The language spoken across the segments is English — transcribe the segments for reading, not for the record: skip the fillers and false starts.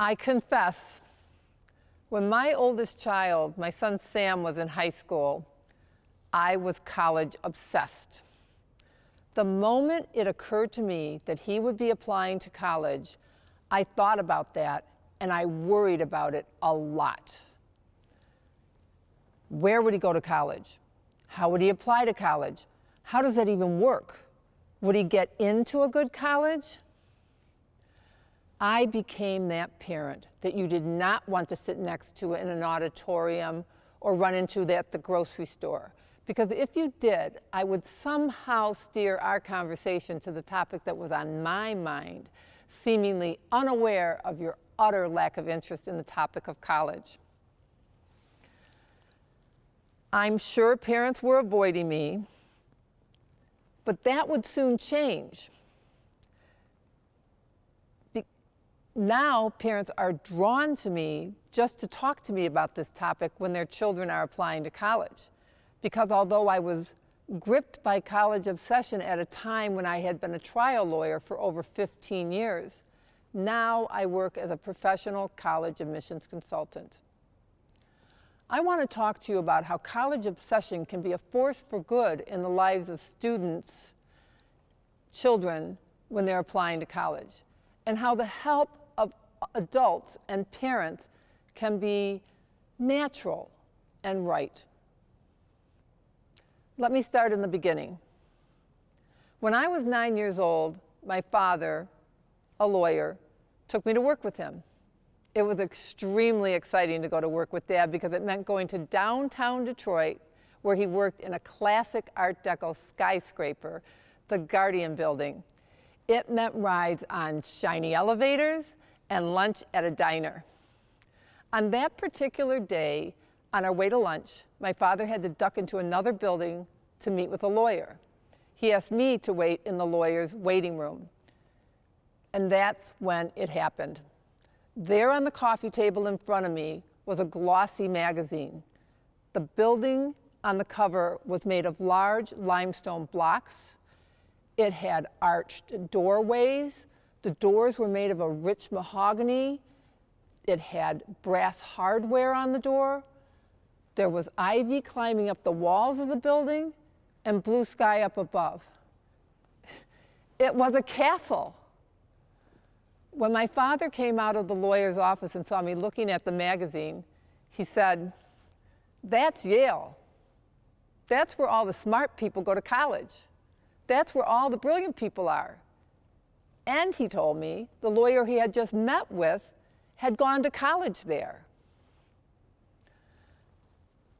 I confess, when my oldest child, my son Sam, was in high school, I was college obsessed. The moment it occurred to me that he would be applying to college, I thought about that and I worried about it a lot. Where would he go to college? How would he apply to college? How does that even work? Would he get into a good college? I became that parent that you did not want to sit next to in an auditorium or run into at the grocery store. Because if you did, I would somehow steer our conversation to the topic that was on my mind, seemingly unaware of your utter lack of interest in the topic of college. I'm sure parents were avoiding me, but that would soon change. Now parents are drawn to me just to talk to me about this topic when their children are applying to college. Because although I was gripped by college obsession at a time when I had been a trial lawyer for over 15 years, now I work as a professional college admissions consultant. I want to talk to you about how college obsession can be a force for good in the lives of students, children, when they're applying to college, and how the help of adults and parents can be natural and right. Let me start in the beginning. When I was 9 years old, my father, a lawyer, took me to work with him. It was extremely exciting to go to work with Dad because it meant going to downtown Detroit, where he worked in a classic Art Deco skyscraper, the Guardian Building. It meant rides on shiny elevators and lunch at a diner. On that particular day, on our way to lunch, my father had to duck into another building to meet with a lawyer. He asked me to wait in the lawyer's waiting room. And that's when it happened. There on the coffee table in front of me was a glossy magazine. The building on the cover was made of large limestone blocks. It had arched doorways. The doors were made of a rich mahogany. It had brass hardware on the door. There was ivy climbing up the walls of the building and blue sky up above. It was a castle. When my father came out of the lawyer's office and saw me looking at the magazine, he said, "That's Yale. That's where all the smart people go to college. That's where all the brilliant people are." And he told me the lawyer he had just met with had gone to college there.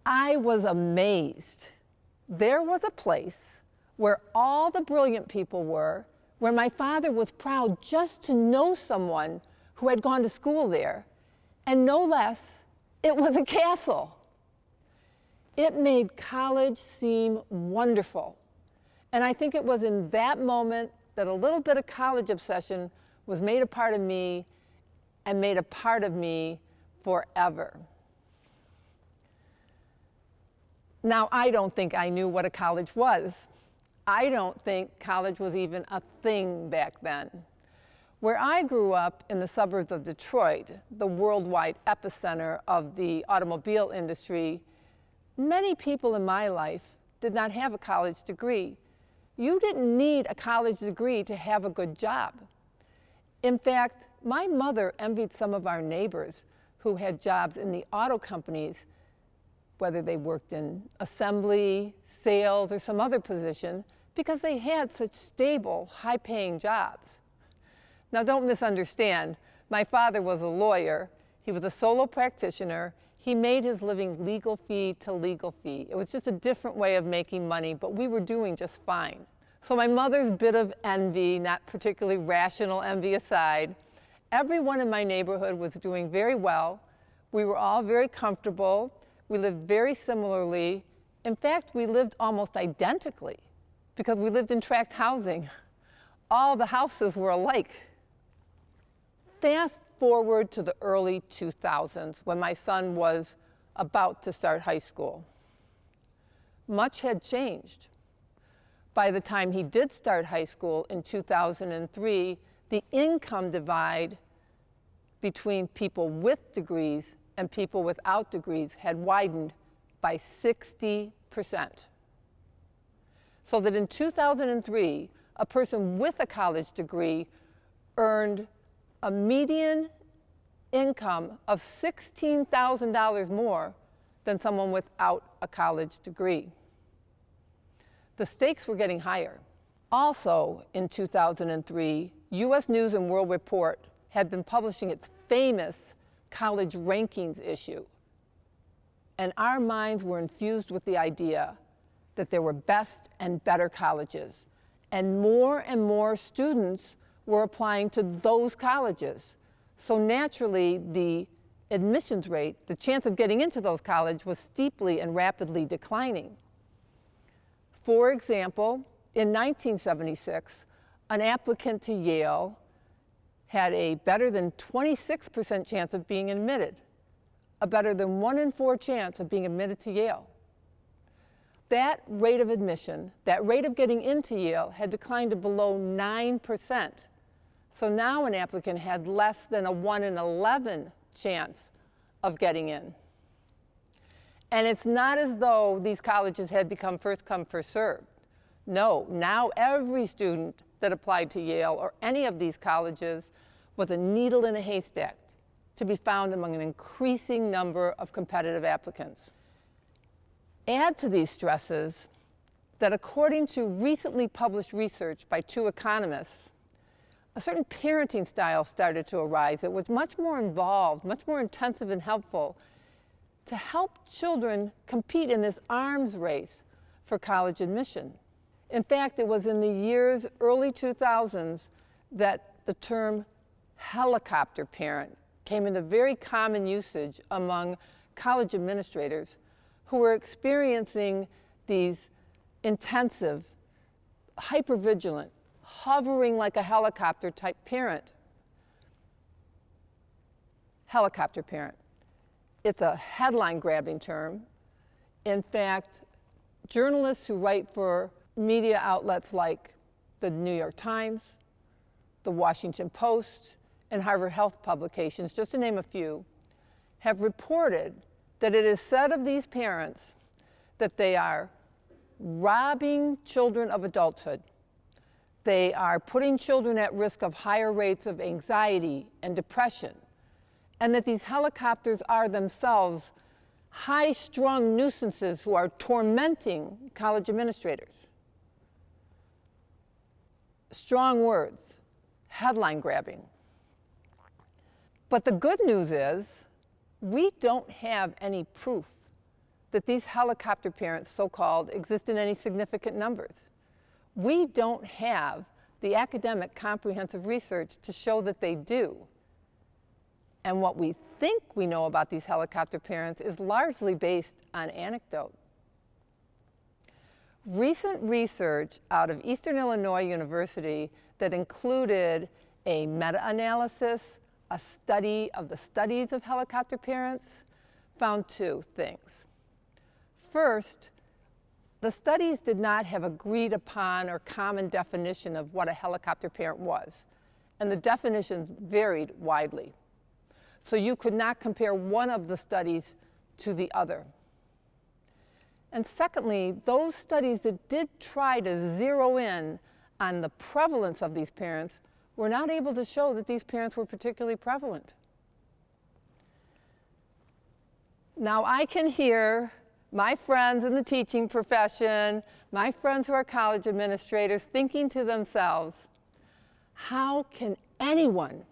I was amazed. There was a place where all the brilliant people were, where my father was proud just to know someone who had gone to school there, and no less, it was a castle. It made college seem wonderful. And I think it was in that moment that a little bit of college obsession was made a part of me and made a part of me forever. Now, I don't think I knew what a college was. I don't think college was even a thing back then. Where I grew up in the suburbs of Detroit, the worldwide epicenter of the automobile industry, many people in my life did not have a college degree. You didn't need a college degree to have a good job. In fact, my mother envied some of our neighbors who had jobs in the auto companies, whether they worked in assembly, sales, or some other position, because they had such stable, high-paying jobs. Now, don't misunderstand. My father was a lawyer. He was a solo practitioner. He made his living legal fee to legal fee. It was just a different way of making money, but we were doing just fine. So my mother's bit of envy, not particularly rational envy aside, everyone in my neighborhood was doing very well. We were all very comfortable. We lived very similarly. In fact, we lived almost identically because we lived in tract housing. All the houses were alike. Fast forward to the early 2000s when my son was about to start high school. Much had changed. By the time he did start high school in 2003, the income divide between people with degrees and people without degrees had widened by 60%. So that in 2003, a person with a college degree earned a median income of $16,000 more than someone without a college degree. The stakes were getting higher. Also, in 2003, U.S. News and World Report had been publishing its famous college rankings issue. And our minds were infused with the idea that there were best and better colleges. And more students were applying to those colleges. So naturally, the admissions rate, the chance of getting into those colleges, was steeply and rapidly declining. For example, in 1976, an applicant to Yale had a better than 26% chance of being admitted, a better than 1 in 4 chance of being admitted to Yale. That rate of admission, that rate of getting into Yale, had declined to below 9%. So now an applicant had less than a 1 in 11 chance of getting in. And it's not as though these colleges had become first come, first served. No, now every student that applied to Yale or any of these colleges was a needle in a haystack to be found among an increasing number of competitive applicants. Add to these stresses that according to recently published research by 2 economists, a certain parenting style started to arise that was much more involved, much more intensive and helpful to help children compete in this arms race for college admission. In fact, it was in the early 2000s that the term helicopter parent came into very common usage among college administrators who were experiencing these intensive, hypervigilant, hovering like a helicopter type parent. Helicopter parent. It's a headline grabbing term. In fact, journalists who write for media outlets like the New York Times, the Washington Post, and Harvard Health publications, just to name a few, have reported that it is said of these parents that they are robbing children of adulthood. They are putting children at risk of higher rates of anxiety and depression, and that these helicopters are themselves high-strung nuisances who are tormenting college administrators. Strong words, headline grabbing. But the good news is, we don't have any proof that these helicopter parents, so-called, exist in any significant numbers. We don't have the academic comprehensive research to show that they do. And what we think we know about these helicopter parents is largely based on anecdote. Recent research out of Eastern Illinois University that included a meta-analysis, a study of the studies of helicopter parents, found 2 things. First, the studies did not have agreed upon or common definition of what a helicopter parent was, and the definitions varied widely. So you could not compare one of the studies to the other. And secondly, those studies that did try to zero in on the prevalence of these parents were not able to show that these parents were particularly prevalent. Now I can hear my friends in the teaching profession, my friends who are college administrators, thinking to themselves, how can anyone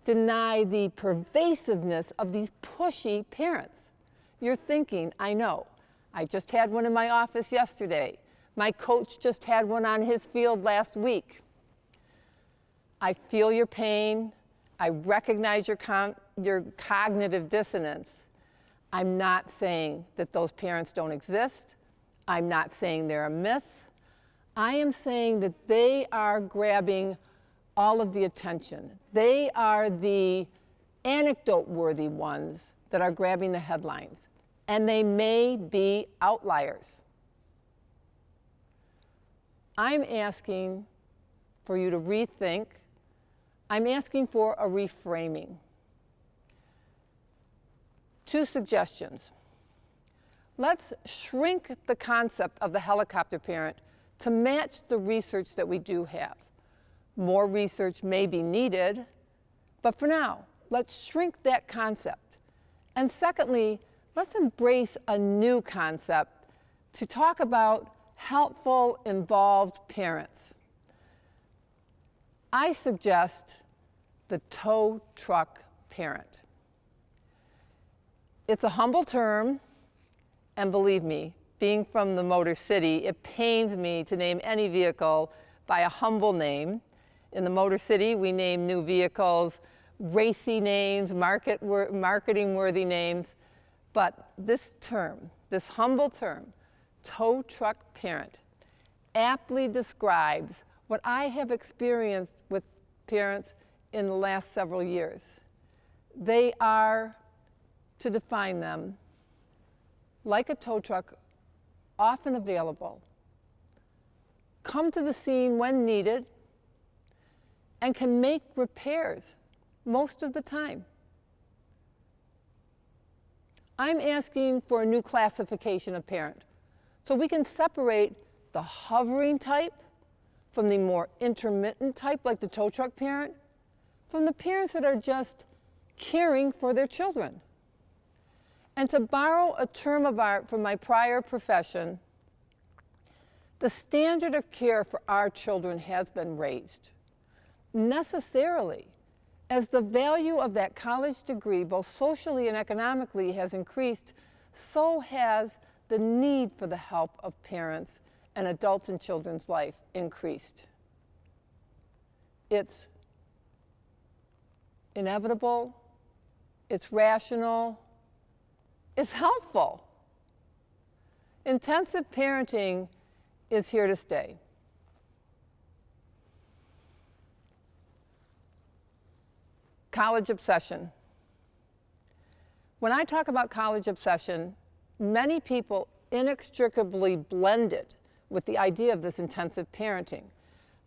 deny the pervasiveness of these pushy parents? You're thinking, I know. I just had one in my office yesterday. My coach just had one on his field last week. I feel your pain. I recognize your cognitive dissonance. I'm not saying that those parents don't exist. I'm not saying they're a myth. I am saying that they are grabbing all of the attention. They are the anecdote-worthy ones that are grabbing the headlines. And they may be outliers. I'm asking for you to rethink. I'm asking for a reframing. 2 suggestions. Let's shrink the concept of the helicopter parent to match the research that we do have. More research may be needed, but for now, let's shrink that concept. And secondly, let's embrace a new concept to talk about helpful, involved parents. I suggest the tow truck parent. It's a humble term, and believe me, being from the Motor City, it pains me to name any vehicle by a humble name. In the Motor City, we name new vehicles racy names, marketing-worthy names. But this term, this humble term, tow truck parent, aptly describes what I have experienced with parents in the last several years. They are, to define them, like a tow truck, often available, come to the scene when needed, and can make repairs most of the time. I'm asking for a new classification of parent, so we can separate the hovering type from the more intermittent type, like the tow truck parent, from the parents that are just caring for their children. And to borrow a term of art from my prior profession, the standard of care for our children has been raised, necessarily, as the value of that college degree, both socially and economically, has increased, so has the need for the help of parents and adults in children's life increased. It's inevitable, it's rational, it's helpful. Intensive parenting is here to stay. College obsession. When I talk about college obsession, many people inextricably blend it with the idea of this intensive parenting.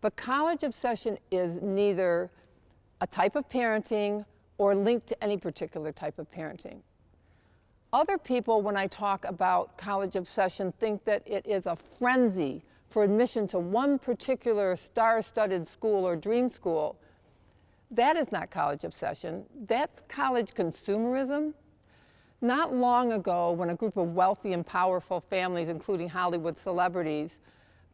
But college obsession is neither a type of parenting or linked to any particular type of parenting. Other people, when I talk about college obsession, think that it is a frenzy for admission to one particular star-studded school or dream school. That is not college obsession. That's college consumerism. Not long ago, when a group of wealthy and powerful families, including Hollywood celebrities,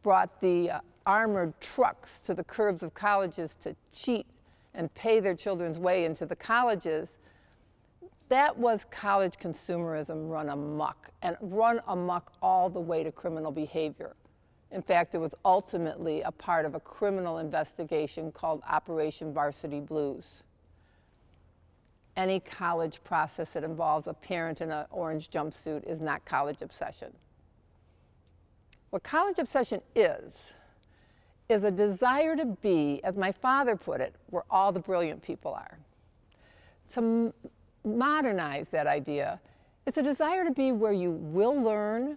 brought the armored trucks to the curbs of colleges to cheat and pay their children's way into the colleges, that was college consumerism run amok, and run amok all the way to criminal behavior. In fact, it was ultimately a part of a criminal investigation called Operation Varsity Blues. Any college process that involves a parent in an orange jumpsuit is not college obsession. What college obsession is a desire to be, as my father put it, where all the brilliant people are. To modernize that idea, it's a desire to be where you will learn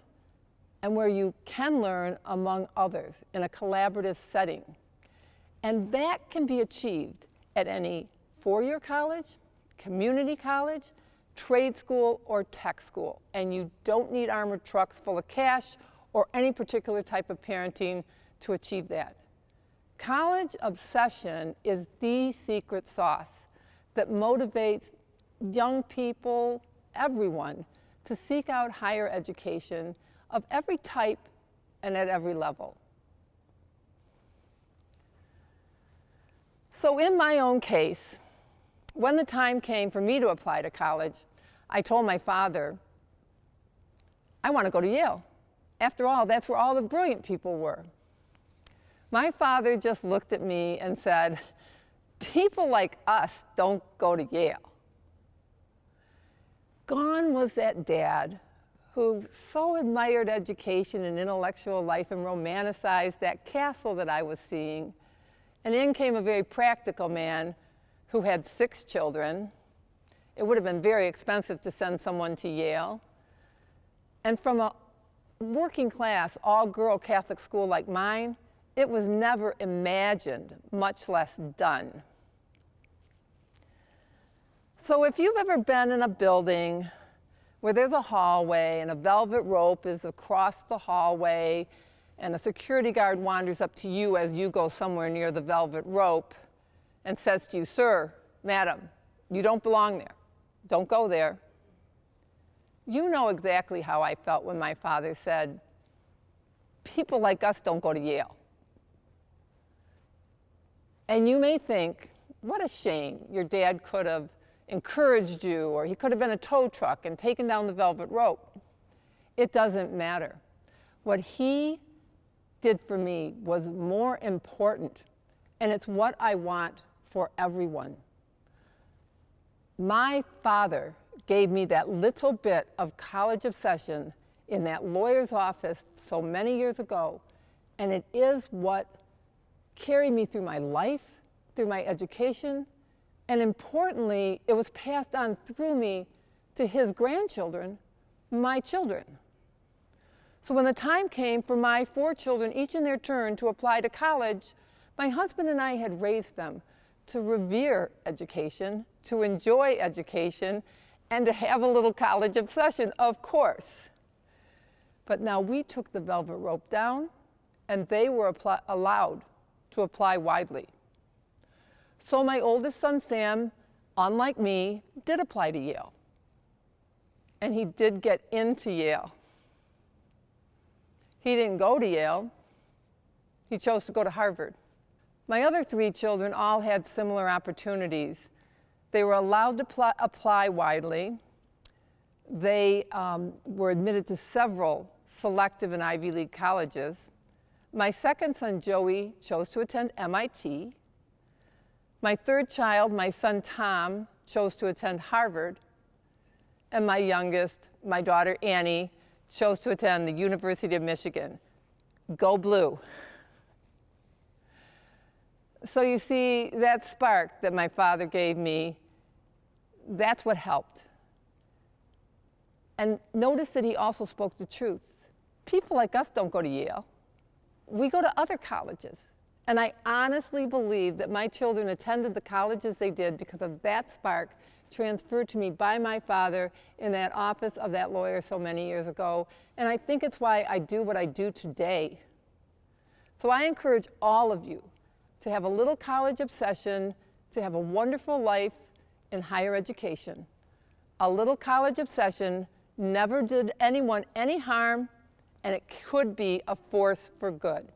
and where you can learn among others in a collaborative setting. And that can be achieved at any four-year college, community college, trade school, or tech school. And you don't need armored trucks full of cash or any particular type of parenting to achieve that. College obsession is the secret sauce that motivates young people, everyone, to seek out higher education of every type and at every level. So in my own case, when the time came for me to apply to college, I told my father, I want to go to Yale. After all, that's where all the brilliant people were. My father just looked at me and said, people like us don't go to Yale. Gone was that dad who so admired education and intellectual life and romanticized that castle that I was seeing. And in came a very practical man who had 6 children. It would have been very expensive to send someone to Yale. And from a working class, all-girl Catholic school like mine, it was never imagined, much less done. So if you've ever been in a building where there's a hallway and a velvet rope is across the hallway and a security guard wanders up to you as you go somewhere near the velvet rope and says to you, "Sir, madam, you don't belong there. Don't go there." You know exactly how I felt when my father said, "People like us don't go to Yale." And you may think, what a shame. Your dad could have encouraged you, or he could have been a tow truck and taken down the velvet rope. It doesn't matter. What he did for me was more important, and it's what I want for everyone. My father gave me that little bit of college obsession in that lawyer's office so many years ago, and it is what carried me through my life, through my education, and importantly, it was passed on through me to his grandchildren, my children. So when the time came for my 4 children, each in their turn, to apply to college, my husband and I had raised them to revere education, to enjoy education, and to have a little college obsession, of course. But now we took the velvet rope down, and they were allowed to apply widely. So my oldest son, Sam, unlike me, did apply to Yale. And he did get into Yale. He didn't go to Yale. He chose to go to Harvard. My other 3 children all had similar opportunities. They were allowed to apply widely. They were admitted to several selective and Ivy League colleges. My second son, Joey, chose to attend MIT. My 3rd child, my son Tom, chose to attend Harvard. And my youngest, my daughter Annie, chose to attend the University of Michigan. Go Blue. So you see, that spark that my father gave me, that's what helped. And notice that he also spoke the truth. People like us don't go to Yale. We go to other colleges. And I honestly believe that my children attended the colleges they did because of that spark transferred to me by my father in that office of that lawyer so many years ago. And I think it's why I do what I do today. So I encourage all of you to have a little college obsession, to have a wonderful life in higher education. A little college obsession never did anyone any harm, and it could be a force for good.